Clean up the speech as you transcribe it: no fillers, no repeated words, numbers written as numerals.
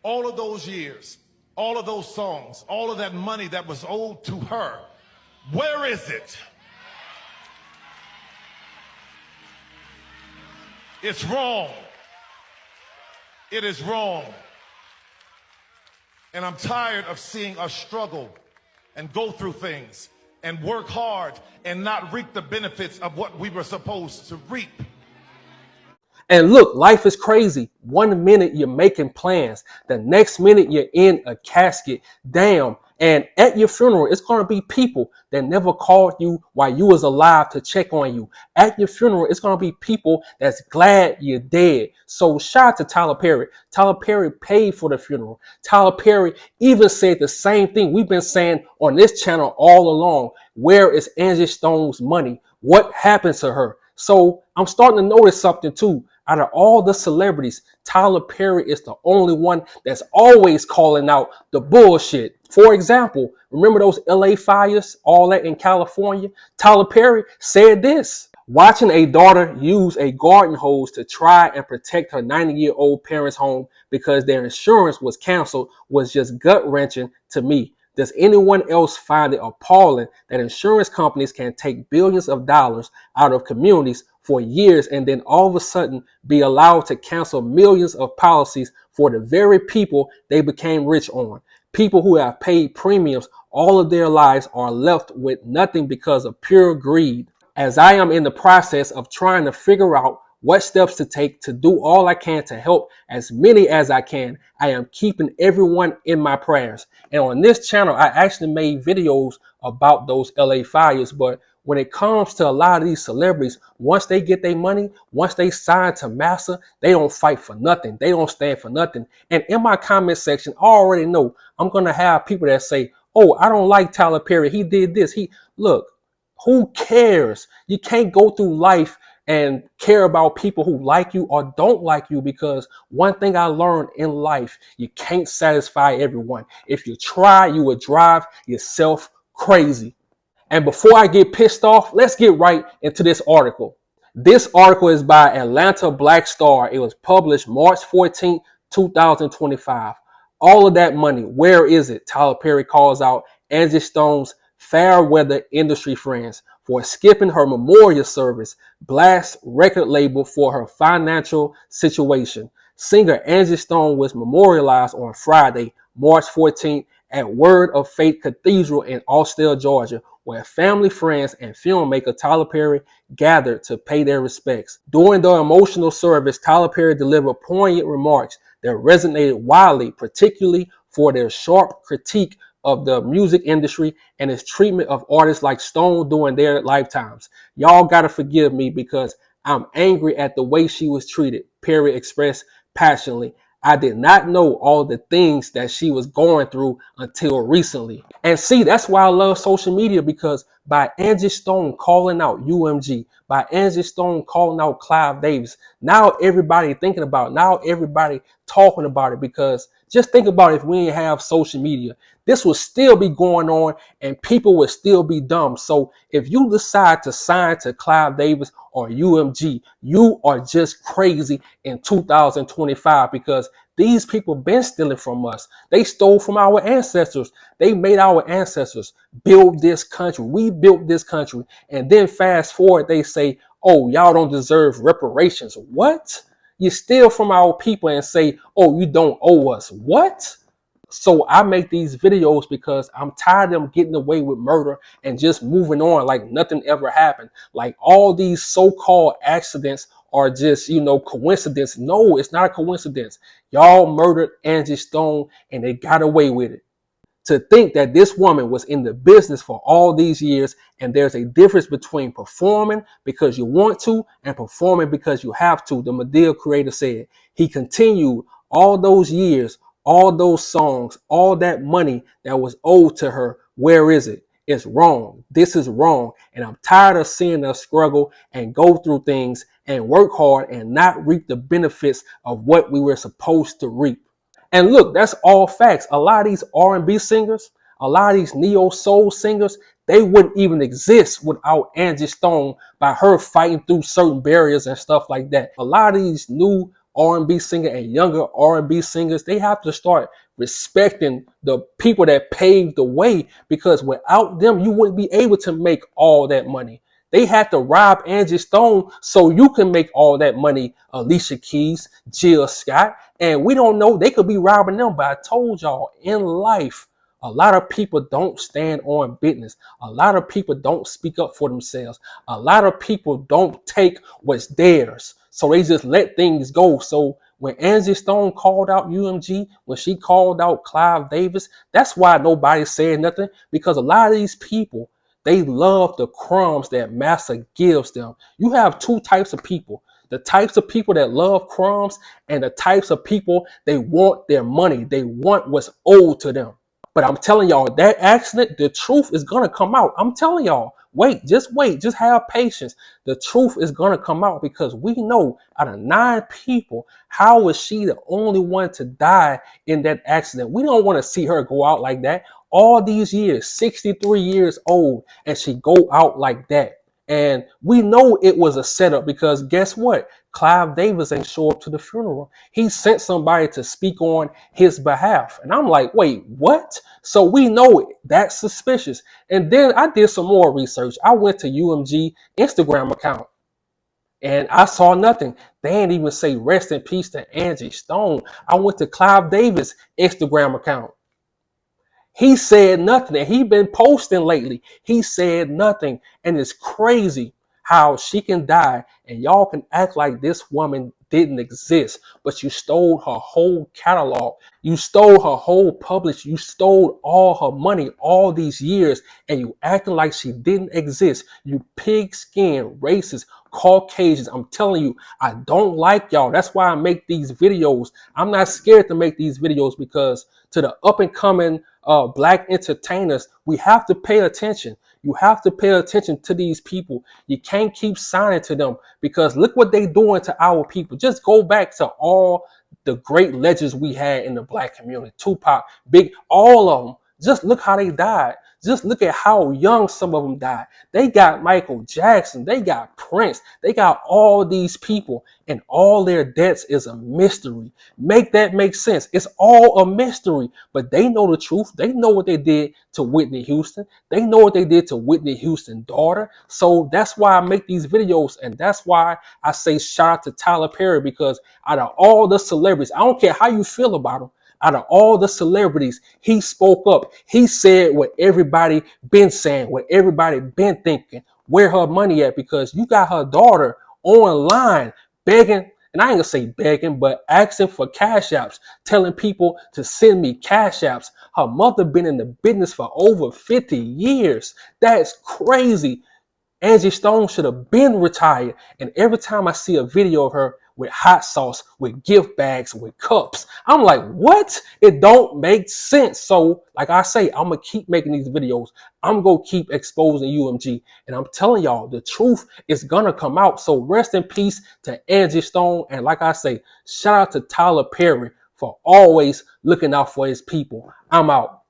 all of those years, all of those songs, all of that money that was owed to her, where is it? It's wrong. It is wrong. And I'm tired of seeing us struggle and go through things and work hard and not reap the benefits of what we were supposed to reap. And look, life is crazy. 1 minute you're making plans. The next minute you're in a casket. Damn. And at your funeral, it's going to be people that never called you while you was alive to check on you. At your funeral, it's going to be people that's glad you're dead. So shout out to Tyler Perry. Tyler Perry paid for the funeral. Tyler Perry even said the same thing we've been saying on this channel all along. Where is Angie Stone's money? What happened to her? So I'm starting to notice something too. Out of all the celebrities, Tyler Perry is the only one that's always calling out the bullshit. For example, remember those LA fires, all that in California? Tyler Perry said this: watching a daughter use a garden hose to try and protect her 90-year-old parents' home because their insurance was canceled was just gut-wrenching to me. Does anyone else find it appalling that insurance companies can take billions of dollars out of communities for years and then all of a sudden be allowed to cancel millions of policies for the very people they became rich on? People who have paid premiums all of their lives are left with nothing because of pure greed. As I am in the process of trying to figure out what steps to take to do all I can to help as many as I can, I am keeping everyone in my prayers. And on this channel, I actually made videos about those LA fires. But when it comes to a lot of these celebrities, once they get their money, once they sign to massa, they don't fight for nothing. They don't stand for nothing. And in my comment section, I already know I'm going to have people that say, oh, I don't like Tyler Perry. He did this. Look, who cares? You can't go through life and care about people who like you or don't like you, because one thing I learned in life, you can't satisfy everyone. If you try, you will drive yourself crazy. And before I get pissed off, let's get right into this article. This article is by Atlanta Black Star. It was published March 14, 2025. All of that money, where is it? Tyler Perry calls out Angie Stone's fair weather industry friends for skipping her memorial service, blasts record label for her financial situation. Singer Angie Stone was memorialized on Friday, March 14th at Word of Faith Cathedral in Austell, Georgia, where family, friends, and filmmaker Tyler Perry gathered to pay their respects. During the emotional service, Tyler Perry delivered poignant remarks that resonated widely, particularly for their sharp critique of the music industry and his treatment of artists like Stone during their lifetimes. Y'all gotta forgive me because I'm angry at the way she was treated, Perry expressed passionately. I did not know all the things that she was going through until recently. And see, that's why I love social media, because by Angie Stone calling out UMG, by Angie Stone calling out Clive Davis, now everybody thinking about it, now everybody talking about it. Because just think about it, if we didn't have social media, this would still be going on and people would still be dumb. So if you decide to sign to Clive Davis or UMG, you are just crazy in 2025, because these people been stealing from us. They stole from our ancestors. They made our ancestors build this country. We built this country. And then fast forward, they say, oh, y'all don't deserve reparations. What? You steal from our people and say, oh, you don't owe us. What? So I make these videos because I'm tired of them getting away with murder and just moving on like nothing ever happened. Like all these so-called accidents are just, coincidence. No, it's not a coincidence. Y'all murdered Angie Stone and they got away with it. To think that this woman was in the business for all these years, and there's a difference between performing because you want to and performing because you have to, the Medea creator said. He continued, all those years, all those songs, all that money that was owed to her, where is it? It's wrong. This is wrong. And I'm tired of seeing us struggle and go through things and work hard and not reap the benefits of what we were supposed to reap. And look, that's all facts. A lot of these R&B singers, a lot of these neo soul singers, they wouldn't even exist without Angie Stone by her fighting through certain barriers and stuff like that. A lot of these new R&B singer and younger R&B singers, they have to start respecting the people that paved the way, because without them, you wouldn't be able to make all that money. They had to rob Angie Stone so you can make all that money, Alicia Keys, Jill Scott. And we don't know, they could be robbing them, but I told y'all, in life, a lot of people don't stand on business. A lot of people don't speak up for themselves. A lot of people don't take what's theirs. So they just let things go. So when Angie Stone called out UMG, when she called out Clive Davis, that's why nobody said nothing, because a lot of these people, they love the crumbs that Massa gives them. You have two types of people: the types of people that love crumbs, and the types of people, they want their money. They want what's owed to them. But I'm telling y'all, that accident, the truth is going to come out. I'm telling y'all, wait, just have patience. The truth is going to come out, because we know out of 9 people, how was she the only one to die in that accident? We don't want to see her go out like that. All these years, 63 years old, and she go out like that. And we know it was a setup, because guess what? Clive Davis ain't show up to the funeral. He sent somebody to speak on his behalf. And I'm like, wait, what? So we know it. That's suspicious. And then I did some more research. I went to UMG Instagram account and I saw nothing. They didn't even say rest in peace to Angie Stone. I went to Clive Davis Instagram account. He said nothing, and he been posting lately. He said nothing, and it's crazy how she can die, and y'all can act like this woman didn't exist, but you stole her whole catalog. You stole her whole publish. You stole all her money all these years, and you acting like she didn't exist. You pig-skin, racist, Caucasians. I'm telling you, I don't like y'all. That's why I make these videos. I'm not scared to make these videos, because to the up-and-coming black entertainers, we have to pay attention. You have to pay attention to these people. You can't keep signing to them, because look what they doing to our people. Just go back to all the great legends we had in the black community. Tupac, Big, all of them. Just look how they died. Just look at how young some of them died. They got Michael Jackson. They got Prince. They got all these people, and all their deaths is a mystery. Make that make sense. It's all a mystery, but they know the truth. They know what they did to Whitney Houston. They know what they did to Whitney Houston's daughter. So that's why I make these videos, and that's why I say shout out to Tyler Perry, because out of all the celebrities, I don't care how you feel about them, out of all the celebrities, he spoke up. He said what everybody been saying, what everybody been thinking, where her money at, because you got her daughter online begging, and I ain't gonna say begging, but asking for cash apps, telling people to send me cash apps. Her mother been in the business for over 50 years. That's crazy. Angie Stone should have been retired. And every time I see a video of her with hot sauce, with gift bags, with cups, I'm like, what? It don't make sense. So, like I say, I'm going to keep making these videos. I'm going to keep exposing UMG. And I'm telling y'all, the truth is going to come out. So rest in peace to Angie Stone. And like I say, shout out to Tyler Perry for always looking out for his people. I'm out.